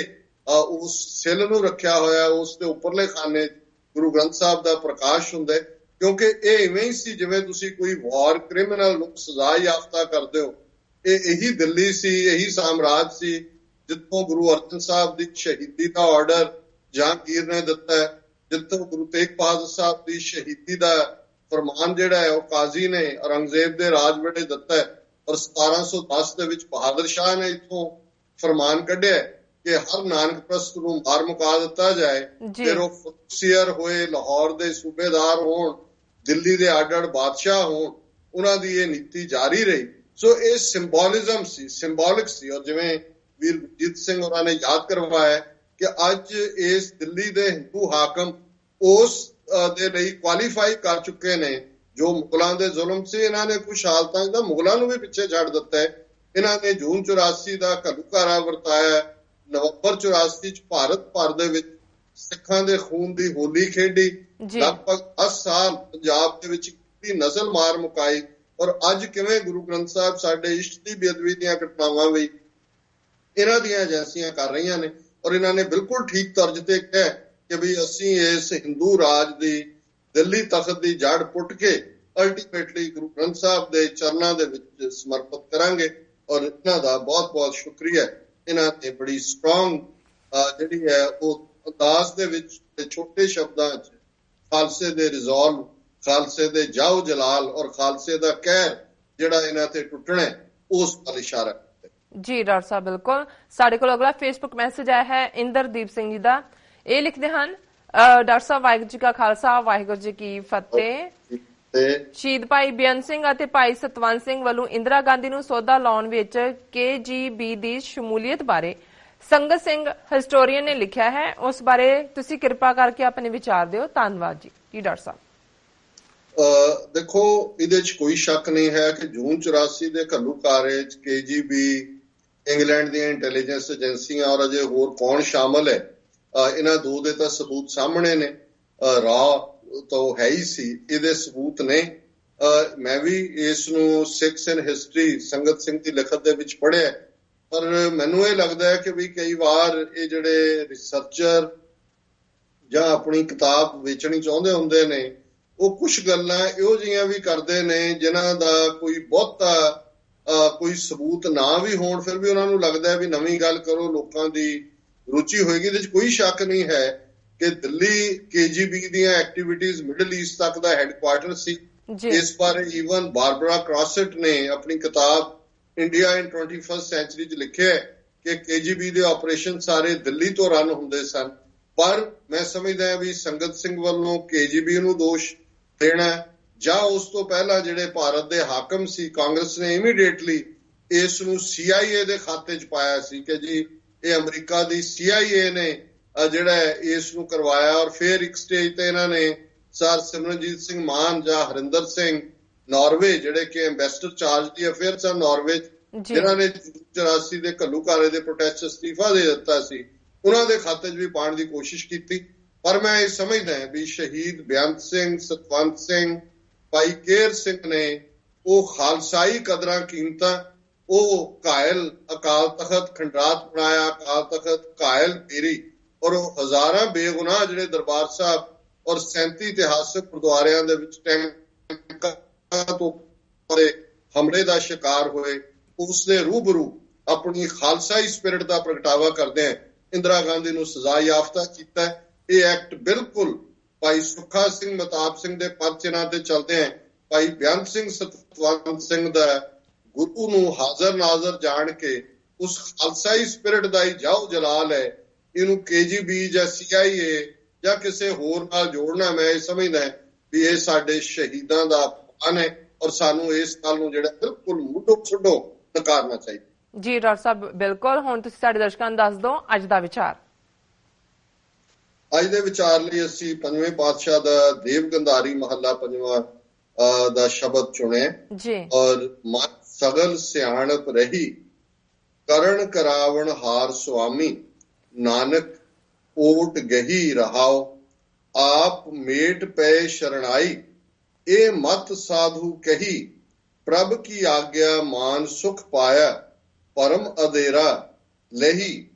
ਉਸ ਸਿੱਲ ਨੂੰ ਰੱਖਿਆ ਹੋਇਆ, ਉਸ ਦੇ ਉੱਪਰਲੇ ਖਾਨੇ ਗੁਰੂ ਗ੍ਰੰਥ ਸਾਹਿਬ ਦਾ ਪ੍ਰਕਾਸ਼ ਹੁੰਦਾ, ਕਿਉਂਕਿ ਇਹ ਇਵੇਂ ਹੀ ਸੀ ਜਿਵੇਂ ਤੁਸੀਂ ਕੋਈ ਵਾਰ ਕ੍ਰਿਮੀਨਲ ਨੂੰ ਸਜ਼ਾ ਯਾਫਤਾ ਕਰਦੇ ਹੋ। ਇਹੀ ਦਿੱਲੀ ਸੀ, ਇਹੀ ਸਾਮਰਾਜ ਸੀ ਜਿੱਥੋਂ ਗੁਰੂ ਅਰਜਨ ਸਾਹਿਬ ਦੀ ਸ਼ਹੀਦੀ ਦਾ ਆਰਡਰ ਜਹਾਂਗੀਰ ਨੇ ਦਿੱਤਾ ਹੈ, ਜਿੱਥੋਂ ਗੁਰੂ ਤੇਗ ਬਹਾਦਰ ਸਾਹਿਬ ਦੀ ਸ਼ਹੀਦੀ ਦਾ ਫਰਮਾਨ ਜਿਹੜਾ ਹੈ ਉਹ ਕਾਜ਼ੀ ਨੇ ਔਰੰਗਜ਼ੇਬ ਦੇ ਰਾਜ ਵੇਲੇ ਦਿੱਤਾ ਹੈ ਔਰ 1710 ਦੇ ਵਿੱਚ ਬਹਾਦਰ ਸ਼ਾਹ ਨੇ ਇੱਥੋਂ ਫਰਮਾਨ ਕੱਢਿਆ ਕਿ ਹਰ ਨਾਨਕ ਪ੍ਰਸਤ ਨੂੰ ਮਾਰ ਮੁਕਾ ਦਿੱਤਾ ਜਾਏ। ਫਿਰ ਉਹ ਫਕਸੀਅਰ ਹੋਏ, ਲਾਹੌਰ ਦੇ ਸੂਬੇਦਾਰ ਹੋਣ, ਦਿੱਲੀ ਦੇ ਅੱਡ-ਅੱਡ ਬਾਦਸ਼ਾਹ ਹੋਣ, ਉਹਨਾਂ ਦੀ ਇਹ ਨੀਤੀ ਜਾਰੀ ਰਹੀ। ਸੋ ਇਹ ਸਿੰਬੋਲਿਜ਼ਮ ਸੀ, ਸਿੰਬੋਲਿਕ ਸੀ। ਔਰ ਜਿਵੇਂ ਵੀਰ ਗੁਰਜੀਤ ਸਿੰਘ ਹੋਰਾਂ ਨੇ ਯਾਦ ਕਰਵਾਇਆ ਕਿ ਅੱਜ ਇਸ ਦਿੱਲੀ ਦੇ ਹਿੰਦੂ ਹਾਕਮ ਉਸ ਦੇ ਲਈ ਕੁਆਲੀਫਾਈ ਕਰ ਚੁੱਕੇ ਨੇ। ਜੋ ਮੁਗਲਾਂ ਦੇ ਜ਼ੁਲਮ ਸੀ, ਇਹਨਾਂ ਨੇ ਕੁਝ ਹਾਲਤਾਂ ਦਾ ਮੁਗਲਾਂ ਨੂੰ ਵੀ ਪਿੱਛੇ ਛੱਡ ਦਿੱਤਾ ਹੈ। ਇਹਨਾਂ ਨੇ ਜੂਨ 84 ਦਾ ਘੱਲੂਘਾਰਾ ਵਰਤਾਇਆ, ਨਵੰਬਰ 84 ਚ ਭਾਰਤ ਭਰ ਦੇ ਵਿੱਚ ਸਿੱਖਾਂ ਦੇ ਖੂਨ ਦੀ ਹੋਲੀ ਖੇਡੀ, ਲਗਭਗ 10 ਸਾਲ ਪੰਜਾਬ ਦੇ ਵਿੱਚ ਦੀ ਨਸਲ ਮਾਰ ਮੁਕਾਈ। ਔਰ ਅੱਜ ਕਿਵੇਂ ਗੁਰੂ ਗ੍ਰੰਥ ਸਾਹਿਬ ਸਾਡੇ ਇਸ਼ਟ ਦੀ ਬੇਅਦਬੀ ਦੀਆਂ ਘਟਨਾਵਾਂ ਵੀ ਇਹਨਾਂ ਦੀਆਂ ਏਜੰਸੀਆਂ ਕਰ ਰਹੀਆਂ ਨੇ। ਔਰ ਇਹਨਾਂ ਨੇ ਬਿਲਕੁਲ ਠੀਕ ਤਰਜ ਤੇ ਕਿਹਾ ਕਿ ਵੀ ਅਸੀਂ ਇਸ ਹਿੰਦੂ ਰਾਜ ਦੀ ਦਿੱਲੀ ਤਖਤ ਦੀ ਜੜ ਪੁੱਟ ਕੇ ਅਲਟੀਮੇਟਲੀ ਗੁਰੂ ਗ੍ਰੰਥ ਸਾਹਿਬ ਦੇ ਚਰਨਾਂ ਦੇ ਵਿੱਚ ਸਮਰਪਿਤ ਕਰਾਂਗੇ। ਔਰ ਇਹਨਾਂ ਦਾ ਬਹੁਤ ਬਹੁਤ ਸ਼ੁਕਰੀਆ। ਇਹਨਾਂ ਨੇ ਬੜੀ ਸਟਰੋਂਗ ਜਿਹੜੀ ਹੈ ਉਹ ਅੰਦਾਜ਼ ਦੇ ਵਿੱਚ ਤੇ ਛੋਟੇ ਸ਼ਬਦਾਂ 'ਚ ਖਾਲਸੇ ਦੇ ਰਿਜ਼ੋਲਵ, ਖਾਲਸੇ ਦੇ ਜਾਓ ਜਲਾਲ ਔਰ ਖਾਲਸੇ ਦਾ ਕਹਿਰ ਜਿਹੜਾ ਇਹਨਾਂ ਤੇ ਟੁੱਟਣਾ ਉਸ ਵੱਲ ਇਸ਼ਾਰਾ ਕੀਤਾ। ਜੀ ਡਾਕਟਰ ਸਾਹਿਬ, ਬਿਲਕੁਲ। ਸਾਡੇ ਕੋਲ ਅਗਲਾ ਫੇਸਬੁੱਕ ਮੈਸੇਜ ਆਇਆ ਹੈ ਇੰਦਰਦੀਪ ਸਿੰਘ ਜੀ ਦਾ। ਇਹ ਲਿਖਦੇ ਹਨ, ਡਾਕਟਰ ਸਾਹਿਬ ਵਾਹਿਗੁਰੂ ਜੀ ਕਾ ਖਾਲਸਾ ਵਾਹਿਗੁਰੂ ਜੀ ਕੀ ਫਤਿਹ। ਸ਼ਹੀਦ ਭਾਈ ਬੇਅੰਤ ਸਿੰਘ ਅਤੇ ਭਾਈ ਸਤਵੰਤ ਸਿੰਘ ਵੱਲੋਂ ਇੰਦਰਾ ਗਾਂਧੀ ਨੂੰ ਸੌਦਾ ਲਾਉਣ ਵਿੱਚ KGB ਦੀ ਸ਼ਮੂਲੀਅਤ ਬਾਰੇ ਸੰਗਤ ਸਿੰਘ ਹਿਸਟੋਰੀਅਨ ਨੇ ਲਿਖਿਆ ਹੈ, ਉਸ ਬਾਰੇ ਤੁਸੀਂ ਕਿਰਪਾ ਕਰਕੇ ਆਪਣੇ ਵਿਚਾਰ ਦਿਓ। ਧੰਨਵਾਦ ਜੀ ਡਾਕਟਰ ਸਾਹਿਬ। ਦੇਖੋ, ਇਹਦੇ 'ਚ ਕੋਈ ਸ਼ੱਕ ਨਹੀਂ ਹੈ ਕਿ ਜੂਨ 84 ਦੇ ਘੱਲੂਘਾਰੇ 'ਚ KGB, ਇੰਗਲੈਂਡ ਦੀਆਂ ਇੰਟੈਲੀਜੈਂਸ ਏਜੰਸੀਆਂ ਔਰ ਅਜੇ ਹੋਰ ਕੌਣ ਸ਼ਾਮਲ ਹੈ, ਇਹਨਾਂ ਦੋ ਦੇ ਤਾਂ ਸਬੂਤ ਸਾਹਮਣੇ ਨੇ। ਰਾਹ ਤਾਂ ਹੈ ਹੀ ਸੀ, ਇਹਦੇ ਸਬੂਤ ਨੇ। ਮੈਂ ਵੀ ਇਸ ਨੂੰ ਸਿਕਸ ਇਨ ਹਿਸਟਰੀ ਸੰਗਤ ਸਿੰਘ ਦੀ ਲਿਖਤ ਦੇ ਵਿੱਚ ਪੜ੍ਹਿਆ, ਪਰ ਮੈਨੂੰ ਇਹ ਲੱਗਦਾ ਹੈ ਕਿ ਵੀ ਕਈ ਵਾਰ ਇਹ ਜਿਹੜੇ ਰਿਸਰਚਰ ਜਾਂ ਆਪਣੀ ਕਿਤਾਬ ਵੇਚਣੀ ਚਾਹੁੰਦੇ ਹੁੰਦੇ ਨੇ, ਉਹ ਕੁਝ ਗੱਲਾਂ ਇਹੋ ਜਿਹੀਆਂ ਵੀ ਕਰਦੇ ਨੇ ਜਿਨ੍ਹਾਂ ਦਾ ਕੋਈ ਬਹੁਤਾ ਕੋਈ ਸਬੂਤ ਨਾ ਵੀ ਹੋਣ, ਫਿਰ ਵੀ ਉਹਨਾਂ ਨੂੰ ਲੱਗਦਾ ਵੀ ਨਵੀਂ ਗੱਲ ਕਰੋ, ਲੋਕਾਂ ਦੀ ਰੁਚੀ ਹੋਏਗੀ। ਇਹਦੇ 'ਚ ਕੋਈ ਸ਼ੱਕ ਨਹੀਂ ਹੈ ਕਿ ਦਿੱਲੀ KGB ਦੀਆਂ ਐਕਟੀਵਿਟੀਜ਼ ਮਿਡਲ ਈਸਟ ਤੱਕ ਦਾ ਹੈੱਡਕੁਆਰਟਰ ਸੀ। ਇਸ ਬਾਰੇ ਈਵਨ ਬਾਰਬਰਾ ਕ੍ਰਾਸਟ ਨੇ ਆਪਣੀ ਕਿਤਾਬ ਇੰਡੀਆ ਇਨ 21st ਸੈਂਚੁਰੀ 'ਚ ਲਿਖਿਆ ਕਿ KGB ਦੇ ਆਪਰੇਸ਼ਨ ਸਾਰੇ ਦਿੱਲੀ ਤੋਂ ਰਨ ਹੁੰਦੇ ਸਨ। ਪਰ ਮੈਂ ਸਮਝਦਾ ਵੀ ਸੰਗਤ ਸਿੰਘ ਵੱਲੋਂ KGB ਨੂੰ ਦੋਸ਼ ਦੇਣਾ ਜਾਂ ਉਸ ਤੋਂ ਪਹਿਲਾਂ ਜਿਹੜੇ ਭਾਰਤ ਦੇ ਹਾਕਮ ਸੀ, ਕਾਂਗਰਸ ਨੇ ਇਮੀਡੀਏਟਲੀ ਇਸ ਨੂੰ CIA ਦੇ ਖਾਤੇ 'ਚ ਪਾਇਆ ਸੀ ਕਿ ਜੀ ਇਹ ਅਮਰੀਕਾ ਦੀ CIA ਨੇ ਜਿਹੜਾ ਇਸ ਨੂੰ ਕਰਵਾਇਆ। ਔਰ ਫਿਰ ਇੱਕ ਸਟੇਜ ਤੇ ਇਹਨਾਂ ਨੇ ਸਰ ਸਿਮਰਨਜੀਤ ਸਿੰਘ ਮਾਨ ਜਾਂ ਹਰਿੰਦਰ ਸਿੰਘ ਨਾਰਵੇ, ਜਿਹੜੇ ਕਿ ਐਂਬੈਸਡਰ ਚਾਰਜ ਦੀ ਅਫੇਅਰਸ ਆ ਨਾਰਵੇ, ਜਿਨ੍ਹਾਂ ਨੇ 84 ਦੇ ਘੱਲੂਘਾਰੇ ਦੇ ਪ੍ਰੋਟੈਸਟ ਅਸਤੀਫਾ ਦੇ ਦਿੱਤਾ ਸੀ, ਉਹਨਾਂ ਦੇ ਖਾਤੇ 'ਚ ਵੀ ਪਾਉਣ ਦੀ ਕੋਸ਼ਿਸ਼ ਕੀਤੀ। ਪਰ ਮੈਂ ਇਹ ਸਮਝਦਾ ਵੀ ਸ਼ਹੀਦ ਬੇਅੰਤ ਸਿੰਘ, ਸਤਵੰਤ ਸਿੰਘ, ਭਾਈ ਕੇਰ ਸਿੰਘ ਨੇ ਉਹ ਖਾਲਸਾਈ ਕਦਰਾਂ ਕੀਮਤਾਂ, ਉਹ ਕਾਇਲ ਅਕਾਲ ਤਖਤ ਖੰਡਰਾਤ ਬਣਾਇਆ, ਅਕਾਲ ਤਖਤ ਕਾਇਲ ਮੇਰੀ, ਔਰ ਉਹ ਹਜ਼ਾਰਾਂ ਬੇਗੁਨਾਹ ਜਿਹੜੇ ਦਰਬਾਰ ਸਾਹਿਬ ਔਰ 37 ਇਤਿਹਾਸਕ ਗੁਰਦੁਆਰਿਆਂ ਦੇ ਵਿੱਚ ਟੈਂਕਾਂ ਤੋਂ ਹਮਲੇ ਦਾ ਸ਼ਿਕਾਰ ਹੋਏ, ਉਸ ਦੇ ਰੂਬਰੂ ਆਪਣੀ ਖਾਲਸਾਈ ਸਪਿਰਿਟ ਦਾ ਪ੍ਰਗਟਾਵਾ ਕਰਦੇ ਇੰਦਰਾ ਗਾਂਧੀ ਨੂੰ ਸਜ਼ਾ ਯਾਫਤਾ ਕੀਤਾ। ਇਹ ਐਕਟ ਬਿਲਕੁਲ ਭਾਈ ਸੁੱਖਾ ਸਿੰਘ ਮਤਾਬ ਸਿੰਘ ਦੇ ਪਰਚਨਾਂ ਤੇ ਚਲਦੇ ਆ ਭਾਈ ਬੇਅੰਤ ਸਿੰਘ ਸਤਵੰਤ ਸਿੰਘ ਦਾ ਗੁਰੂ ਨੂੰ ਹਾਜ਼ਰ ਨਾਜ਼ਰ ਜਾਣ ਕੇ ਉਸ ਖਾਲਸਾਈ ਸਪਿਰਿਟ ਦਾ ਹੀ ਜਾਓ ਜਲਾਲ ਹੈ, ਇਹਨੂੰ KGB ਜਾਂ CIA ਜਾਂ ਕਿਸੇ ਹੋਰ ਨਾਲ ਜੋੜਨਾ ਮੈਂ ਇਹ ਸਮਝਦਾ ਵੀ ਇਹ ਸਾਡੇ ਸ਼ਹੀਦਾਂ ਦਾ ਅਪਮਾਨ ਹੈ ਔਰ ਸਾਨੂੰ ਇਸ ਗੱਲ ਨੂੰ ਜਿਹੜਾ ਬਿਲਕੁਲ ਮੁੱਢੋਂ ਛੱਡੋ ਨਕਾਰਨਾ ਚਾਹੀਦਾ। ਜੀ ਡਾਕਟਰ ਸਾਹਿਬ ਬਿਲਕੁਲ। ਹੁਣ ਤੁਸੀਂ ਸਾਡੇ ਦਰਸ਼ਕਾਂ ਨੂੰ ਦੱਸ ਦਿਓ ਅੱਜ ਦਾ ਵਿਚਾਰ। ਅੱਜ ਦੇ ਵਿਚਾਰ ਲਈ ਅਸੀਂ ਪੰਜਵੇਂ ਪਾਤਸ਼ਾਹ ਦਾ ਦੇਵ ਗੰਧਾਰੀ ਮਹੱਲਾ ਪੰਜਵਾਂ ਦਾ ਸ਼ਬਦ ਚੁਣਿਆ ਜੀ। ਔਰ ਮਨ ਸਗਲ ਸਿਆਣਪ ਰਹੀ ਕਰਨ ਕਰਾਵਣ ਹਾਰ ਸੁਆਮੀ ਨਾਨਕ ਓਟ ਗਹੀ ਰਹਾਓ ਆਪ ਮੇਟ ਪੈ ਸ਼ਰਣਾਈ ਇਹ ਮਤ ਸਾਧੂ ਕਹੀ ਪ੍ਰਭ ਕੀ ਆਗਿਆ ਮਾਨ ਸੁਖ ਪਾਇਆ ਪਰਮ ਅਧੇਰਾ ਲਹੀ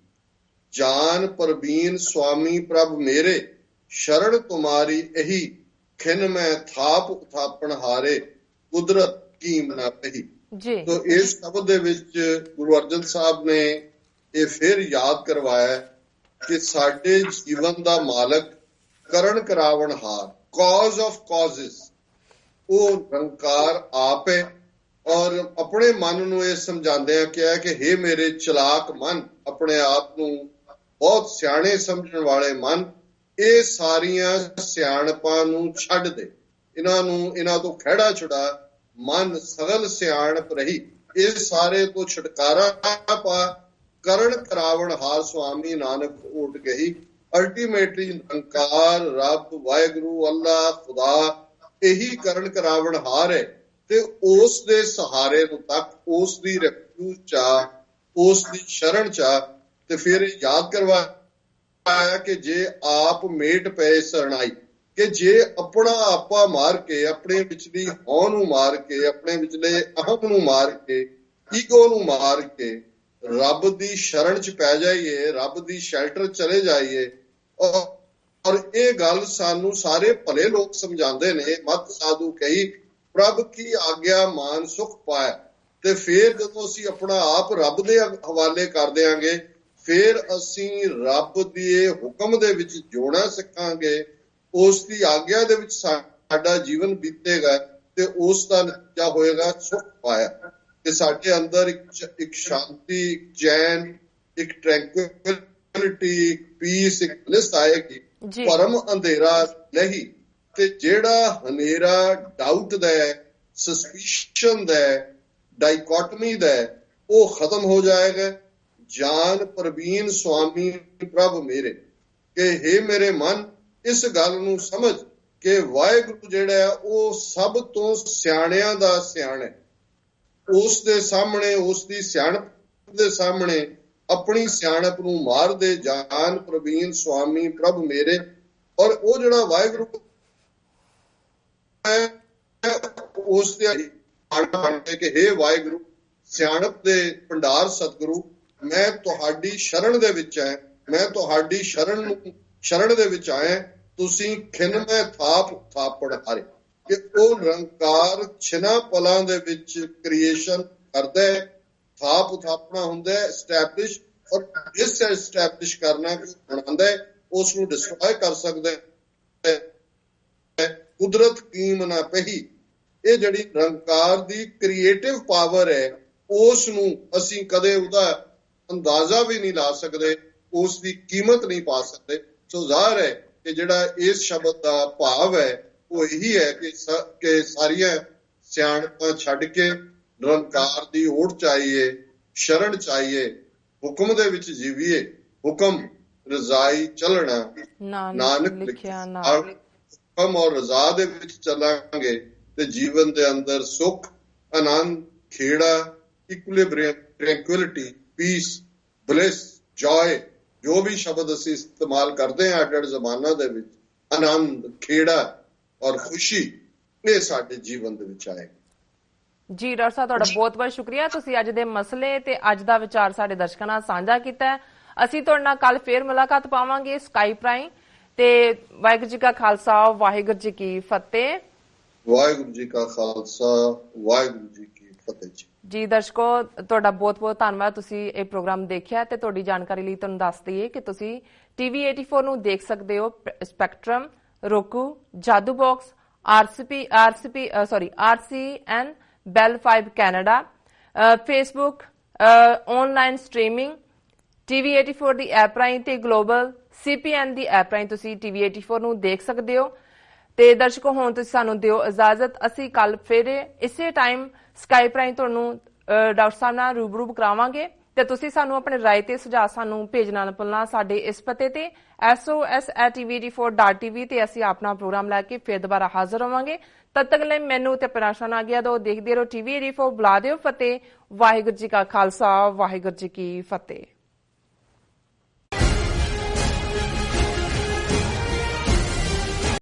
ਜਾਨ ਪ੍ਰਬੀਨ ਸੁਆਮੀ ਪ੍ਰਭ ਮੇਰੇ ਸ਼ਰਨ ਤੁਮਾਰੀ ਇਹੀ ਖਿਨ ਮੈਂ ਥਾਪ ਉਥਾਪਣ ਹਾਰੇ ਕੁਦਰਤ ਕੀਮ ਨਾ ਪਹੀ। ਜੀ ਤੋ ਇਸ ਸ਼ਬਦ ਦੇ ਵਿੱਚ ਗੁਰੂ ਅਰਜਨ ਸਾਹਿਬ ਨੇ ਇਹ ਫਿਰ ਯਾਦ ਕਰਵਾਇਆ ਕਿ ਸਾਡੇ ਜੀਵਨ ਦਾ ਮਾਲਕ ਕਰਨ ਕਰਾਵਣ ਹਾਰ ਕਾਜ਼ ਆਫ ਕਾਜ਼ਸ ਉਹ ਨਿਰੰਕਾਰ ਆਪ ਹੈ ਔਰ ਆਪਣੇ ਮਨ ਨੂੰ ਇਹ ਸਮਝਾਉਂਦੇ ਆ ਕਿਹਾ ਕਿ ਹੇ ਮੇਰੇ ਚਲਾਕ ਮਨ, ਆਪਣੇ ਆਪ ਨੂੰ ਬਹੁਤ ਸਿਆਣੇ ਸਮਝਣ ਵਾਲੇ ਮਨ, ਇਹ ਸਾਰੀਆਂ ਸਿਆਣਪਾਂ ਨੂੰ ਛੱਡ ਦੇ, ਇਹਨਾਂ ਤੋਂ ਖਹਿੜਾ ਛੁਡਾ, ਮਨ ਸਗਲ ਸਿਆਣਪ ਰਹੀ, ਇਹ ਸਾਰੇ ਤੋਂ ਛੁਟਕਾਰਾ ਪਾ ਕਰਨ ਕਰਾਵਣ ਹਾਰ ਸੁਆਮੀ ਨਾਨਕ ਓਟ ਗਈ। ਅਲਟੀਮੇਟਲੀ ਨਿਰੰਕਾਰ ਰੱਬ ਵਾਹਿਗੁਰੂ ਅੱਲਾ ਖੁਦਾ ਇਹੀ ਕਰਨ ਕਰਾਵਣ ਹਾਰ ਹੈ ਤੇ ਉਸ ਦੇ ਸਹਾਰੇ ਨੂੰ ਤੱਕ ਉਸ ਦੀ ਰੈਫਿਊਜ ਚਾ ਉਸ ਦੀ ਸ਼ਰਨ ਚਾ ਤੇ ਫਿਰ ਯਾਦ ਕਰਵਾਇਆ ਕਿ ਜੇ ਆਪ ਮੇਟ ਪਏ ਸਰਣਾਈ ਕਿ ਜੇ ਆਪਣਾ ਆਪਾ ਮਾਰ ਕੇ ਆਪਣੇ ਵਿਚਲੀ ਹਉ ਨੂੰ ਮਾਰ ਕੇ ਆਪਣੇ ਵਿਚਲੇ ਅਹਮ ਨੂੰ ਮਾਰ ਕੇ ਈਗੋ ਨੂੰ ਮਾਰ ਕੇ ਰੱਬ ਦੀ ਸ਼ਰਨ ਚ ਪੈ ਜਾਈਏ, ਰੱਬ ਦੀ ਸ਼ੈਲਟਰ ਚਲੇ ਜਾਈਏ। ਔਰ ਇਹ ਗੱਲ ਸਾਨੂੰ ਸਾਰੇ ਭਲੇ ਲੋਕ ਸਮਝਾਉਂਦੇ ਨੇ ਮਤ ਸਾਧੂ ਕਹੀ ਪ੍ਰਭ ਕੀ ਆਗਿਆ ਮਾਨ ਸੁਖ ਪਾਇਆ। ਤੇ ਫਿਰ ਜਦੋਂ ਅਸੀਂ ਆਪਣਾ ਆਪ ਰੱਬ ਦੇ ਹਵਾਲੇ ਕਰ ਦਿਆਂਗੇ ਫਿਰ ਅਸੀਂ ਰੱਬ ਦੇ ਹੁਕਮ ਦੇ ਵਿੱਚ ਜੋੜਨਾ ਸਿੱਖਾਂਗੇ, ਉਸ ਦੀ ਆਗਿਆ ਦੇ ਵਿੱਚ ਸਾਡਾ ਜੀਵਨ ਬੀਤੇਗਾ ਤੇ ਉਸ ਦਾ ਨਤੀਜਾ ਹੋਏਗਾ ਸੁਖ ਪਾਇਆ ਤੇ ਸਾਡੇ ਅੰਦਰ ਇੱਕ ਸ਼ਾਂਤੀ, ਇੱਕ ਚੈਨ, ਇੱਕ ਟ੍ਰੈਂਕੁਇਲਿਟੀ, ਇੱਕ ਪੀਸ, ਇੱਕ ਬਲਿਸ ਆਏਗੀ, ਪਰਮ ਅੰਧੇਰਾ ਨਹੀਂ। ਤੇ ਜਿਹੜਾ ਹਨੇਰਾ ਡਾਊਟ ਦਾ, ਸਸਪੀਸ਼ਨ ਦਾ, ਡਾਈਕੋਟਮੀ ਦਾ ਉਹ ਖਤਮ ਹੋ ਜਾਏਗਾ। ਜਾਨ ਪ੍ਰਬੀਨ ਸੁਆਮੀ ਪ੍ਰਭ ਮੇਰੇ ਕਿ ਹੇ ਮੇਰੇ ਮਨ ਇਸ ਗੱਲ ਨੂੰ ਸਮਝ ਕਿ ਵਾਹਿਗੁਰੂ ਜਿਹੜਾ ਉਹ ਸਭ ਤੋਂ ਸਿਆਣਿਆਂ ਦਾ ਸਿਆਣਾ, ਉਸ ਦੇ ਸਾਹਮਣੇ, ਉਸ ਦੀ ਸਿਆਣਪ ਦੇ ਸਾਹਮਣੇ ਆਪਣੀ ਸਿਆਣਪ ਨੂੰ ਮਾਰ ਦੇ। ਜਾਨ ਪ੍ਰਬੀਨ ਸੁਆਮੀ ਪ੍ਰਭ ਮੇਰੇ। ਔਰ ਉਹ ਜਿਹੜਾ ਵਾਹਿਗੁਰੂ ਉਸ ਦੇ ਬਣ ਕੇ ਕਿ ਹੇ ਵਾਹਿਗੁਰੂ ਸਿਆਣਪ ਦੇ ਭੰਡਾਰ ਸਤਿਗੁਰੂ ਮੈਂ ਤੁਹਾਡੀ ਸ਼ਰਨ ਦੇ ਵਿੱਚ ਆਇਆ, ਮੈਂ ਤੁਹਾਡੀ ਸ਼ਰਨ ਦੇ ਵਿੱਚ ਆਇਆ, ਤੁਸੀਂ ਖਿਨ ਮੈਂ ਥਾਪੜ ਹਾਰੇ। ਕਿ ਉਹ ਨਿਰੰਕਾਰ ਛਿਨਾ ਪਲਾਂ ਦੇ ਵਿੱਚ ਕ੍ਰੀਏਸ਼ਨ ਕਰਦਾ ਹੈ, ਥਾਪ ਥਾਪਣਾ ਹੁੰਦਾ ਹੈ, ਐਸਟੈਬਲਿਸ਼ ਔਰ ਡਿਸਐਸਟੈਬਲਿਸ਼ ਕਰਨਾ ਬਣਾਉਂਦਾ ਹੈ, ਉਸ ਨੂੰ ਡਿਸਟਰੋਏ ਕਰ ਸਕਦਾ ਹੈ। ਕੁਦਰਤ ਕੀਮ ਨਾ ਪਹੀ, ਇਹ ਜਿਹੜੀ ਨਿਰੰਕਾਰ ਦੀ ਕ੍ਰੀਏਟਿਵ ਪਾਵਰ ਹੈ ਉਸ ਨੂੰ ਅਸੀਂ ਕਦੇ ਉਹਦਾ ਅੰਦਾਜ਼ਾ ਵੀ ਨਹੀਂ ਲਾ ਸਕਦੇ, ਉਸ ਦੀ ਕੀਮਤ ਨਹੀਂ ਪਾ ਸਕਦੇ। ਸੋ ਜ਼ਾਹਰ ਹੈ ਕਿ ਜਿਹੜਾ ਇਸ ਸ਼ਬਦ ਦਾ ਭਾਵ ਹੈ ਉਹ ਇਹੀ ਹੈ ਕਿ ਸਾਰੀਆਂ ਸਿਆਣਪਾਂ ਛੱਡ ਕੇ ਨਿਰੰਕਾਰ ਦੀ ਓਟ ਚਾਹੀਏ, ਸ਼ਰਨ ਚਾਹੀਏ, ਹੁਕਮ ਦੇ ਵਿੱਚ ਜੀਵੀਏ। ਹੁਕਮ ਰਜ਼ਾਈ ਚੱਲਣਾ ਨਾਨਕ ਲਿਖਿਆ ਨਾਲ, ਹੁਕਮ ਔਰ ਰਜ਼ਾ ਦੇ ਵਿੱਚ ਚੱਲਾਂਗੇ ਤੇ ਜੀਵਨ ਦੇ ਅੰਦਰ ਸੁੱਖ, ਆਨੰਦ, ਖੇੜਾ, ਇਕੁਇਲਿਬ੍ਰੀਅਮ, ਟ੍ਰੈਂਕੁਇਲਿਟੀ, ਪੀਸ, ਬਲਿਸ, ਜੋਏ, ਜੋ ਵੀ ਸ਼ਬਦ ਅਸੀਂ ਇਸਤੇਮਾਲ ਕਰਦੇ ਹਾਂ ਅੱਡ-ਅੱਡ ਜ਼ਮਾਨਾਂ ਦੇ ਵਿੱਚ, ਆਨੰਦ, ਖੇੜਾ ਔਰ ਖੁਸ਼ੀ ਇਹ ਸਾਡੇ ਜੀਵਨ ਦੇ ਵਿੱਚ ਆਏ। ਜੀ ਡਾਕਟਰ ਸਾਹਿਬ ਤੁਹਾਡਾ ਬਹੁਤ ਬਹੁਤ ਸ਼ੁਕਰੀਆ, ਤੁਸੀਂ ਅੱਜ ਦੇ ਮਸਲੇ ਤੇ ਅੱਜ ਦਾ ਵਿਚਾਰ ਸਾਡੇ ਦਰਸ਼ਕਾਂ ਨਾਲ ਸਾਂਝਾ ਕੀਤਾ। ਅਸੀਂ ਤੁਹਾਡੇ ਨਾਲ ਕੱਲ ਫੇਰ ਮੁਲਾਕਾਤ ਪਾਵਾਂਗੇ ਸਕਾਈਪ ਰਾਹੀਂ। ਤੇ ਵਾਹਿਗੁਰੂ ਜੀ ਕਾ ਖਾਲਸਾ, ਵਾਹਿਗੁਰੂ ਜੀ ਕੀ ਫਤਿਹ। ਵਾਹਿਗੁਰੂ ਜੀ ਕਾ ਖਾਲਸਾ, ਵਾਹਿਗੁਰੂ ਜੀ ਕੀ ਫਤਿਹ। ਜੀ ਦਰਸ਼ਕੋ ਤੁਹਾਡਾ ਬਹੁਤ ਬਹੁਤ ਧੰਨਵਾਦ, ਤੁਸੀਂ ਇਹ ਪ੍ਰੋਗਰਾਮ ਦੇਖਿਆ। ਤੇ ਤੁਹਾਡੀ ਜਾਣਕਾਰੀ ਲਈ ਤੁਹਾਨੂੰ ਦੱਸ ਦਈਏ ਕਿ ਤੁਸੀਂ TV 84 ਨੂੰ ਦੇਖ ਸਕਦੇ ਹੋ spectrum Roku, Jadoo Box, RCN, Bell 5 Canada, Facebook, online streaming, TV84 ਦੀ ਐਪ ਰਾਹੀਂ ਤੇ ਗਲੋਬਲ CPN ਦੀ ਐਪ ਰਾਹੀਂ ਤੁਸੀਂ TV84 ਨੂੰ ਦੇਖ ਸਕਦੇ ਹੋ। ਤੇ ਦਰਸ਼ਕੋ ਹੁਣ ਤੁਸੀਂ ਸਾਨੂੰ ਦਿਓ ਇਜਾਜ਼ਤ, ਅਸੀਂ ਕੱਲ ਫਿਰ ਇਸੇ ਟਾਈਮ ਸਕਾਈਪ ਰਾਹੀਂ ਤੁਹਾਨੂੰ ਡਾਕਟਰ ਸਾਹਿਬ ਨਾਲ ਰੂਬਰੂ ਕਰਾਵਾਂਗੇ ਤੇ ਤੁਸੀਂ ਸਾਨੂੰ ਆਪਣੇ ਰਾਏ ਤੇ ਸੁਝਾਅ ਸਾਨੂੰ ਭੇਜਣਾ ਨਾ ਭੁੱਲਣਾ ਸਾਡੇ ਇਸ ਪਤੇ ਤੇ sos@tv84.tv ਤੇ ਅਸੀਂ ਆਪਣਾ ਪ੍ਰੋਗਰਾਮ ਲੈ ਕੇ ਫਿਰ ਦੁਬਾਰਾ ਹਾਜ਼ਰ ਹੋਵਾਂਗੇ। ਤਦ ਤੱਕ ਲਈ ਮੈਨੂੰ ਤੇ ਪਰਾਸ਼ਾਨ ਆ ਗਿਆ ਦੋ ਦੇਖਦੇ ਰਹੋ TV84। ਬੁਲਾ ਦਿਓ ਫਤਿਹ। ਵਾਹਿਗੁਰੂ ਜੀ ਕਾ ਖਾਲਸਾ, ਵਾਹਿਗੁਰੂ ਜੀ ਕੀ ਫਤਿਹ।